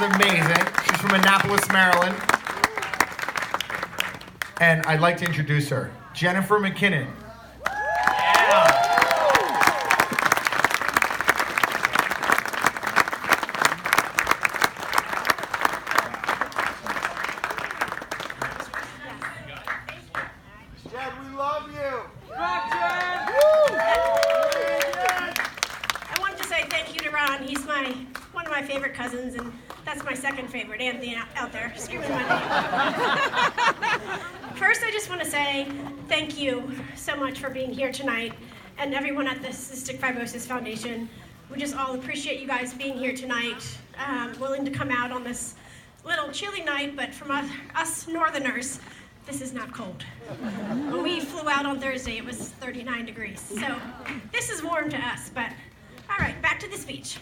amazing. She's from Annapolis, Maryland. And I'd like to introduce her, Jennifer McKinnon. One of my favorite cousins, and that's my second favorite, Anthony out there screaming my name. First, I just want to say thank you so much for being here tonight, and everyone at the Cystic Fibrosis Foundation. We just all appreciate you guys being here tonight, willing to come out on this little chilly night, but from us Northerners, this is not cold. When we flew out on Thursday, it was 39 degrees, so this is warm to us, but all right, back to the speech.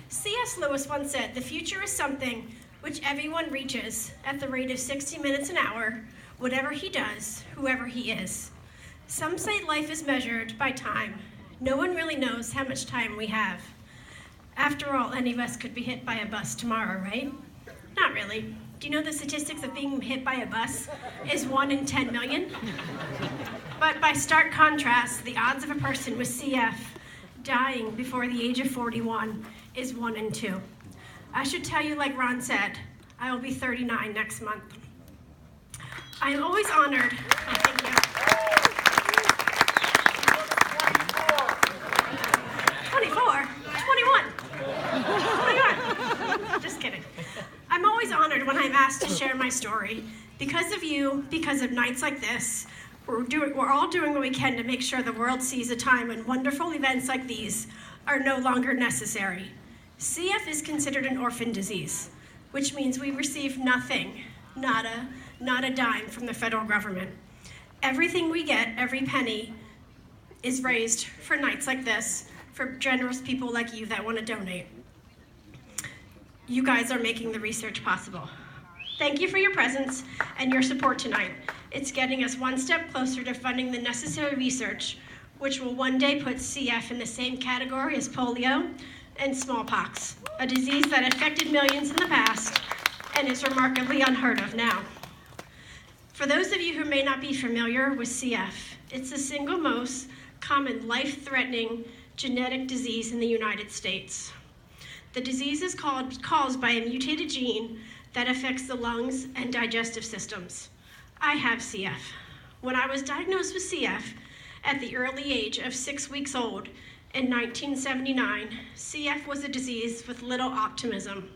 C.S. Lewis once said, "The future is something which everyone reaches at the rate of 60 minutes an hour, whatever he does, whoever he is." Some say life is measured by time. No one really knows how much time we have. After all, any of us could be hit by a bus tomorrow, right? Not really. Do you know the statistics of being hit by a bus is 1 in 10 million? But by stark contrast, the odds of a person with CF dying before the age of 41 is 1 in 2. I should tell you, like Ron said, I will be 39 next month. I am always honored. Oh, thank you. 24, 21. Just kidding. I'm always honored when I'm asked to share my story. Because of you, because of nights like this, we're all doing what we can to make sure the world sees a time when wonderful events like these are no longer necessary. CF is considered an orphan disease, which means we receive nothing, not a dime from the federal government. Everything we get, every penny, is raised for nights like this, for generous people like you that want to donate. You guys are making the research possible. Thank you for your presence and your support tonight. It's getting us one step closer to funding the necessary research, which will one day put CF in the same category as polio and smallpox, a disease that affected millions in the past and is remarkably unheard of now. For those of you who may not be familiar with CF, it's the single most common life-threatening genetic disease in the United States. The disease is caused by a mutated gene that affects the lungs and digestive systems. I have CF. When I was diagnosed with CF at the early age of 6 weeks old in 1979, CF was a disease with little optimism.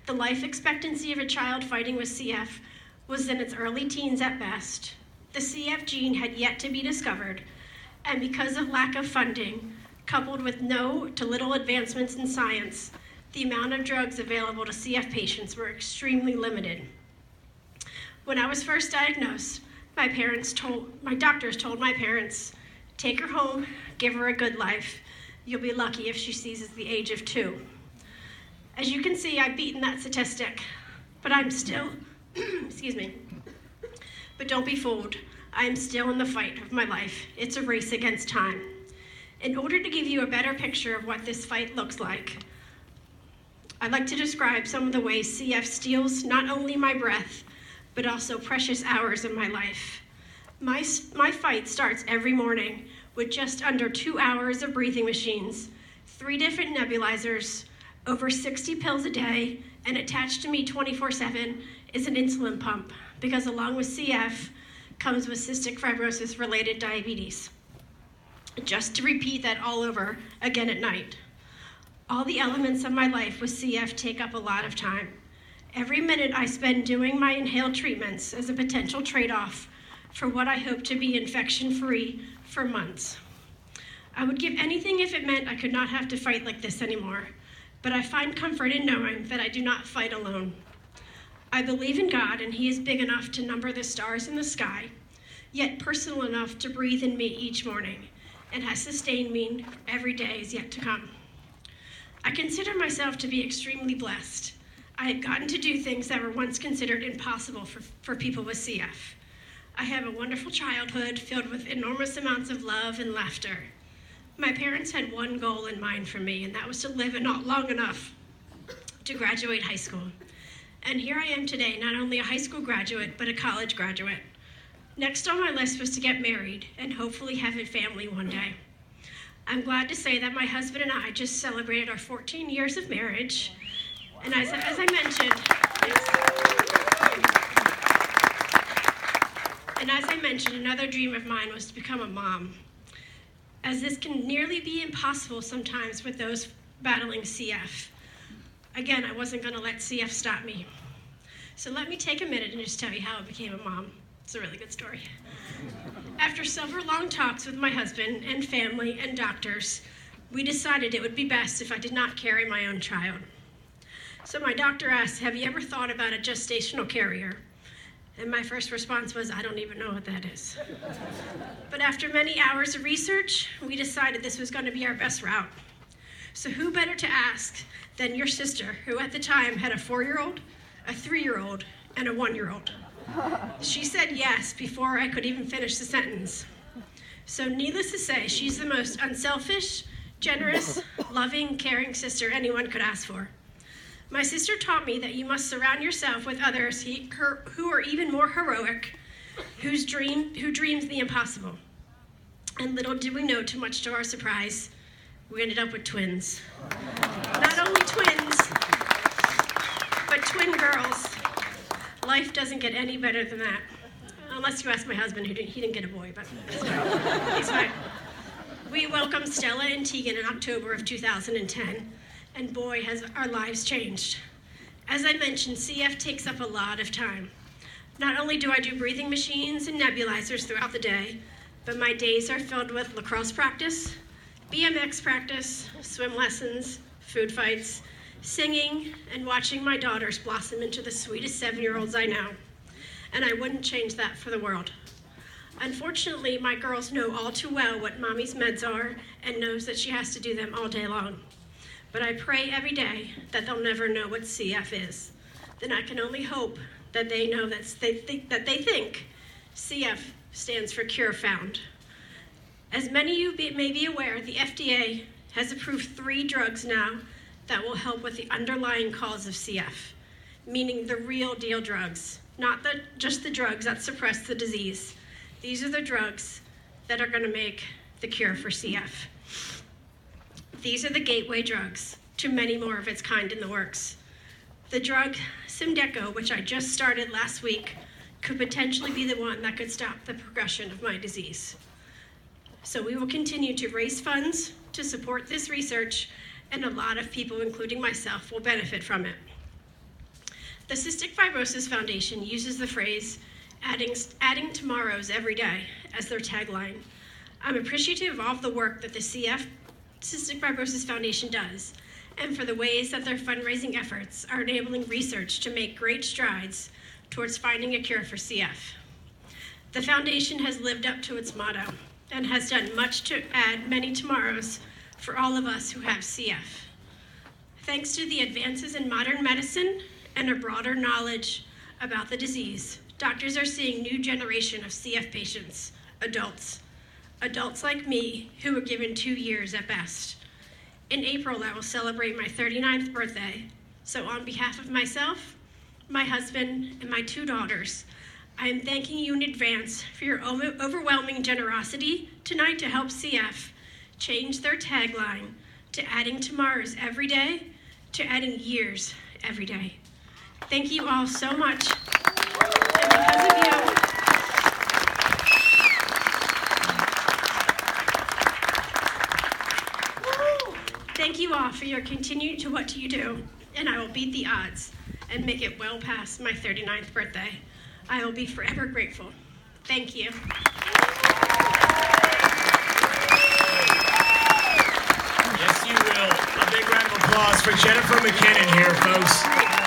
The life expectancy of a child fighting with CF was in its early teens at best. The CF gene had yet to be discovered, and because of lack of funding, coupled with no to little advancements in science, the amount of drugs available to CF patients were extremely limited. When I was first diagnosed, my doctors told my parents, "Take her home, give her a good life. You'll be lucky if she sees the age of 2. As you can see, I've beaten that statistic, but I'm still, excuse me, but don't be fooled. I am still in the fight of my life. It's a race against time. In order to give you a better picture of what this fight looks like, I'd like to describe some of the ways CF steals not only my breath, but also precious hours of my life. My fight starts every morning with just under 2 hours of breathing machines, 3 different nebulizers, over 60 pills a day, and attached to me 24/7 is an insulin pump, because along with CF comes with cystic fibrosis-related diabetes. Just to repeat that all over again at night. All the elements of my life with CF take up a lot of time. Every minute I spend doing my inhaled treatments is a potential trade-off for what I hope to be infection-free for months. I would give anything if it meant I could not have to fight like this anymore, but I find comfort in knowing that I do not fight alone. I believe in God, and He is big enough to number the stars in the sky, yet personal enough to breathe in me each morning, and has sustained me every day is yet to come. I consider myself to be extremely blessed. I have gotten to do things that were once considered impossible for people with CF. I have a wonderful childhood filled with enormous amounts of love and laughter. My parents had one goal in mind for me, and that was to live it not long enough to graduate high school. And here I am today, not only a high school graduate, but a college graduate. Next on my list was to get married and hopefully have a family one day. I'm glad to say that my husband and I just celebrated our 14 years of marriage. And as I mentioned, another dream of mine was to become a mom, as this can nearly be impossible sometimes with those battling CF. Again, I wasn't going to let CF stop me. So let me take a minute and just tell you how I became a mom. It's a really good story. After several long talks with my husband and family and doctors, we decided it would be best if I did not carry my own child. So my doctor asked, "Have you ever thought about a gestational carrier?" And my first response was, "I don't even know what that is." But after many hours of research, we decided this was going to be our best route. So who better to ask than your sister, who at the time had a 4-year-old, a 3-year-old, and a 1-year-old. She said yes before I could even finish the sentence. So needless to say, she's the most unselfish, generous, loving, caring sister anyone could ask for. My sister taught me that you must surround yourself with others who are even more heroic, who dreams the impossible. And little did we know, too much to our surprise, we ended up with twins. Not only twins, but twin girls. Life doesn't get any better than that. Unless you ask my husband, he didn't get a boy, but he's fine. We welcomed Stella and Tegan in October of 2010, and boy, has our lives changed. As I mentioned, CF takes up a lot of time. Not only do I do breathing machines and nebulizers throughout the day, but my days are filled with lacrosse practice, BMX practice, swim lessons, food fights, singing, and watching my daughters blossom into the sweetest 7-year-olds I know. And I wouldn't change that for the world. Unfortunately, my girls know all too well what mommy's meds are and knows that she has to do them all day long. But I pray every day that they'll never know what CF is. Then I can only hope that they know that they think CF stands for Cure Found. As many of you may be aware, the FDA has approved 3 drugs now that will help with the underlying cause of CF, meaning the real deal drugs, not just the drugs that suppress the disease. These are the drugs that are going to make the cure for CF. These are the gateway drugs to many more of its kind in the works. The drug Symdeko, which I just started last week, could potentially be the one that could stop the progression of my disease. So we will continue to raise funds to support this research, and a lot of people, including myself, will benefit from it. The Cystic Fibrosis Foundation uses the phrase, adding tomorrows every day, as their tagline. I'm appreciative of all the work that the Cystic Fibrosis Foundation does, and for the ways that their fundraising efforts are enabling research to make great strides towards finding a cure for CF. The foundation has lived up to its motto and has done much to add many tomorrows for all of us who have CF. Thanks to the advances in modern medicine and a broader knowledge about the disease, doctors are seeing new generation of CF patients, adults like me who were given 2 years at best. In April, I will celebrate my 39th birthday. So on behalf of myself, my husband, and my 2 daughters, I am thanking you in advance for your overwhelming generosity tonight to help CF change their tagline to adding tomorrows every day to adding years every day. Thank you all so much. And because of you, thank you all for your continued to what you do, and I will beat the odds and make it well past my 39th birthday. I will be forever grateful. Thank you. Yes, you will. A big round of applause for Jennifer McKinnon here, folks.